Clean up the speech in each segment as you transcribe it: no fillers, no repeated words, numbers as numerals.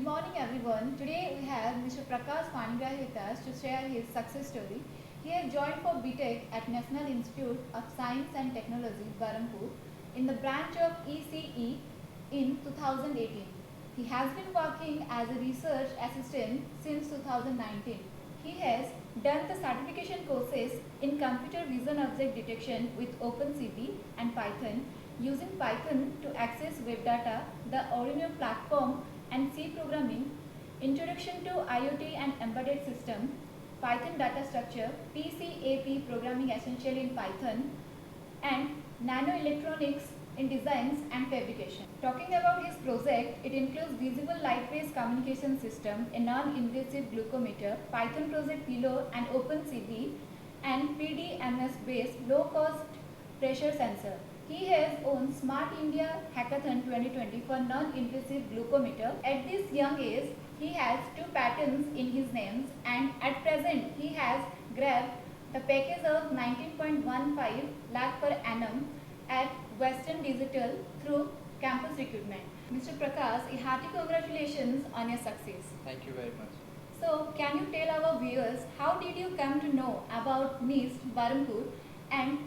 Good morning everyone. Today we have Mr. Prakash Panigrahi with us to share his success story. He has joined for BTech at National Institute of Science and Technology, Berhampur, in the branch of ECE in 2018. He has been working as a research assistant since 2019. He has done the certification courses in computer vision object detection with OpenCV and Python, using Python to access web data, the Arduino platform and C programming, introduction to IoT and embedded system, Python data structure, PCAP programming essential in Python, and nanoelectronics in designs and fabrication. Talking about his project, it includes visible light-based communication system, a non-invasive glucometer, Python project Pillow and OpenCV, and PDMS-based low-cost pressure sensor. He has won Smart India Hackathon 2020 for non-invasive glucometer. At this young age, he has 2 patents in his names, and at present he has grabbed the package of 19.15 lakh per annum at Western Digital through campus recruitment. Mr. Prakash, a hearty congratulations on your success. Thank you very much. So, can you tell our viewers how did you come to know about NIST Berhampur, and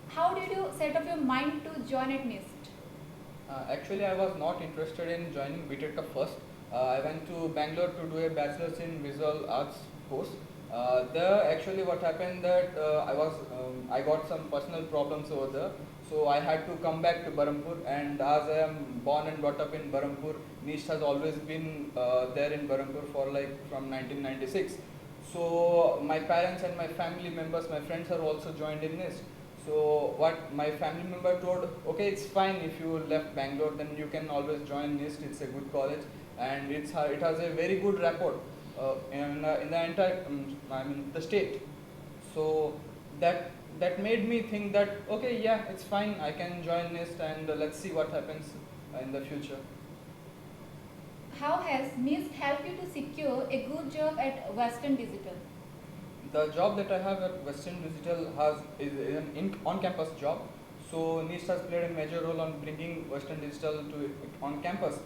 how did you set up your mind to join at NIST? Actually, I was not interested in joining BTech first. I went to Bangalore to do a bachelor's in visual arts course. There, actually, what happened that I got some personal problems over there, so I had to come back to Berhampur. And as I am born and brought up in Berhampur, NIST has always been there in Berhampur for like from 1996. So my parents and my family members, my friends are also joined in NIST. So what my family member told, okay, it's fine if you left Bangalore, then you can always join NIST. It's a good college, and it has a very good rapport in the entire the state. So that made me think that okay, yeah, it's fine. I can join NIST, and let's see what happens in the future. How has NIST helped you to secure a good job at Western Digital? The job that I have at Western Digital is an on-campus job. So NIST has played a major role on bringing Western Digital to on campus.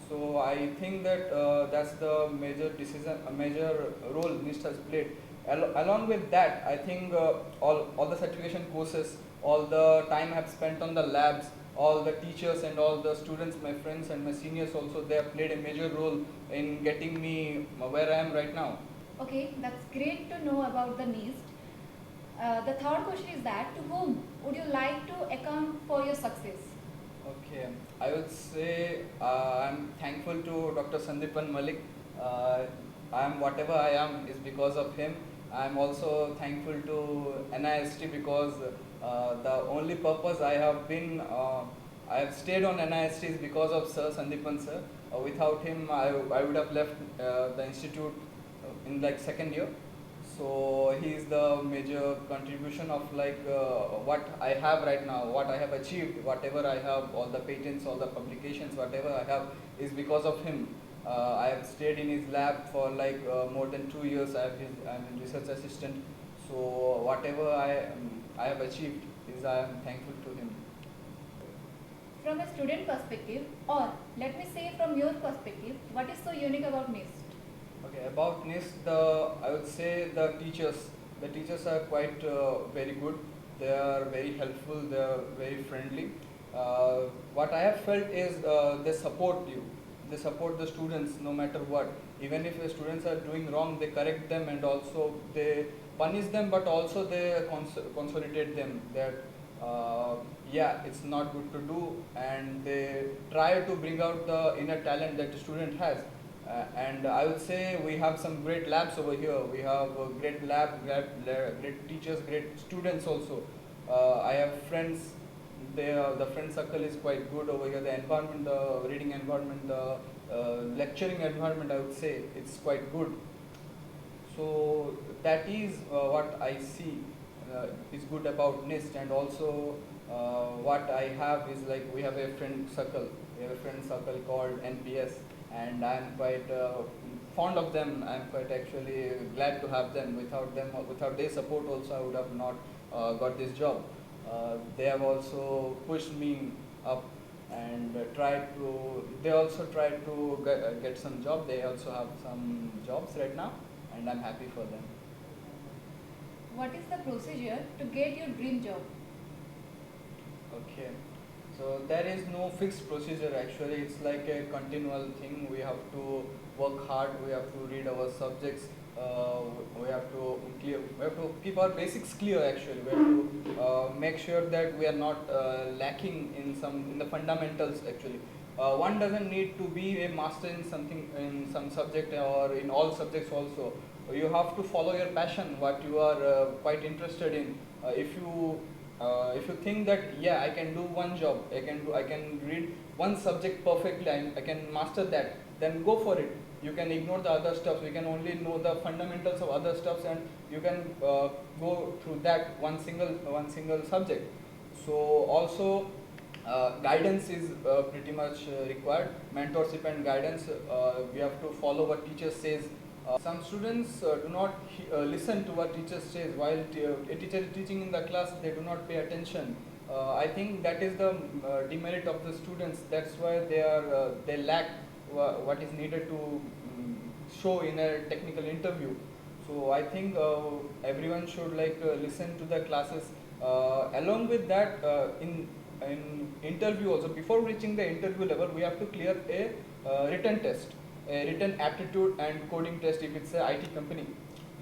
So I think that that's the major role NIST has played. Along with that, I think all the certification courses, all the time I have spent on the labs, all the teachers and all the students, my friends and my seniors also, they have played a major role in getting me where I am right now. Okay, that's great to know about the NIST. The third question is that to whom would you like to account for your success? Okay, I would say I'm thankful to Dr. Sandeepan Malik. I am whatever I am is because of him. I am also thankful to NIST because the only purpose I have stayed on NIST is because of Sir Sandeepan sir. Without him, I would have left the institute in like second year. So he is the major contribution of like what I have right now, what I have achieved, whatever I have, all the patents, all the publications, whatever I have is because of him. I have stayed in his lab for like more than 2 years. I'm a research assistant. So whatever I have achieved is I am thankful to him. From a student perspective, or let me say from your perspective, what is so unique about NIST? Okay, about NIST, I would say the teachers are quite very good. They are very helpful. They are very friendly. What I have felt is they support you. They support the students no matter what. Even if the students are doing wrong, they correct them, and also they punish them, but also they consolidate them that yeah, it's not good to do, and they try to bring out the inner talent that the student has. And I would say we have some great labs over here. We have a great great teachers, great students also. I have friends. The friend circle is quite good over here. The environment, the reading environment, the lecturing environment, I would say it's quite good. So that is what I see is good about NIST, and also what I have is like we have a friend circle. We have a friend circle called NPS, and I'm quite fond of them. I'm quite actually glad to have them. Without them, without their support, also I would have not got this job. They have also pushed me up and they also try to get some job. They also have some jobs right now, and I'm happy for them. What is the procedure to get your dream job? Okay. So there is no fixed procedure actually. It's like a continual thing. We have to work hard. We have to read our subjects. Uh, we have to clear. We have to keep our basics clear. Actually, we have to make sure that we are not lacking in the fundamentals. Actually, one doesn't need to be a master in something in some subject or in all subjects also. You have to follow your passion, what you are quite interested in. If you think that yeah, I can do one job, I can read one subject perfectly, I can master that, then go for it. You can ignore the other stuff. You can only know the fundamentals of other stuffs, and you can go through that one single subject. So also guidance is pretty much required. Mentorship and guidance. We have to follow what teacher says. Some students do not listen to what teacher says. While a teacher is teaching in the class, they do not pay attention. I think that is the demerit of the students. That's why they lack what is needed to show in a technical interview. So I think everyone should listen to the classes. Along with that, in interview also, before reaching the interview level, we have to clear a written test, a written aptitude and coding test if it's a IT company.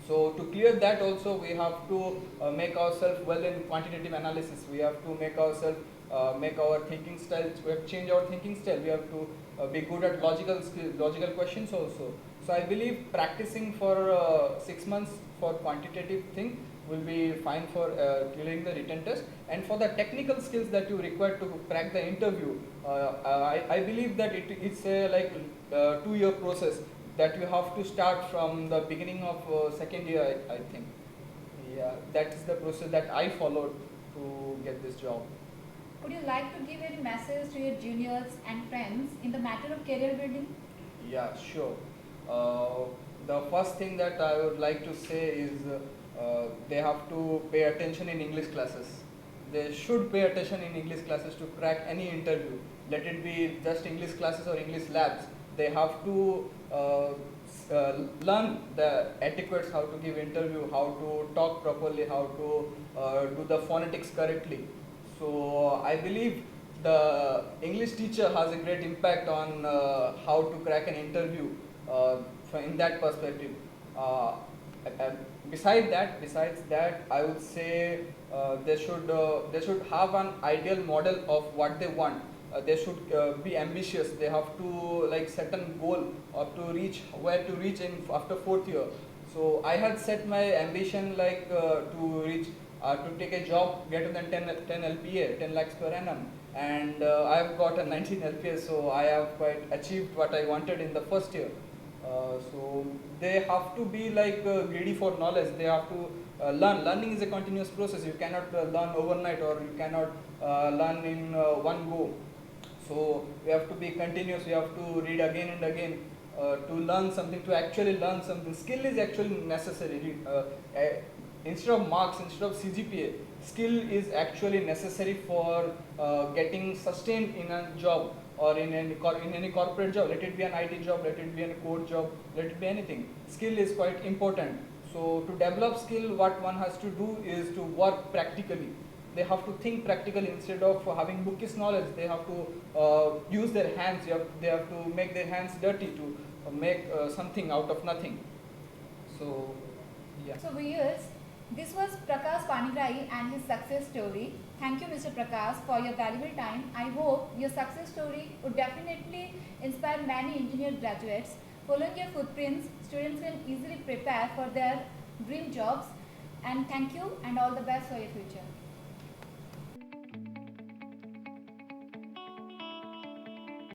So to clear that also, we have to make ourselves well in quantitative analysis. We have to make our thinking style. We have to change our thinking style. We have to be good at logical questions also. So I believe practicing for 6 months for quantitative thing will be fine for clearing the written test. And for the technical skills that you require to crack the interview, I believe that it's a 2-year process that you have to start from the beginning of second year, I think. Yeah, that is the process that I followed to get this job. Would you like to give any message to your juniors and friends in the matter of career building? Yeah, sure. The first thing that I would like to say is they have to pay attention in English classes. They should pay attention in English classes to crack any interview. Let it be just English classes or English labs. They have to learn the etiquettes, how to give interview, how to talk properly, how to do the phonetics correctly. So I believe the English teacher has a great impact on how to crack an interview in that perspective. Uh, besides that, I would say they should have an ideal model of what they want. They should be ambitious. They have to set a goal or to reach where to reach in after 4th year. So I had set my ambition to reach to take a job greater than 10 LPA, 10 lakhs per annum, and I've got a 19 LPA, so I have quite achieved what I wanted in the first year. So they have to be greedy for knowledge. They have to learn. Learning is a continuous process. You cannot learn overnight, or you cannot learn in one go. So we have to be continuous. We have to read again and again to learn something, to actually learn something. Skill is actually necessary. Instead of marks, instead of CGPA, skill is actually necessary for getting sustained in a job or in any corporate job. Let it be an IT job, let it be a code job, let it be anything. Skill is quite important. So to develop skill, what one has to do is to work practically. They have to think practically instead of having bookish knowledge. They have to use their hands. They have to make their hands dirty to make something out of nothing. So, yeah. So viewers, this was Prakash Panigrahi and his success story. Thank you, Mr. Prakash, for your valuable time. I hope your success story would definitely inspire many engineer graduates. Following your footprints, students can easily prepare for their dream jobs. And thank you and all the best for your future.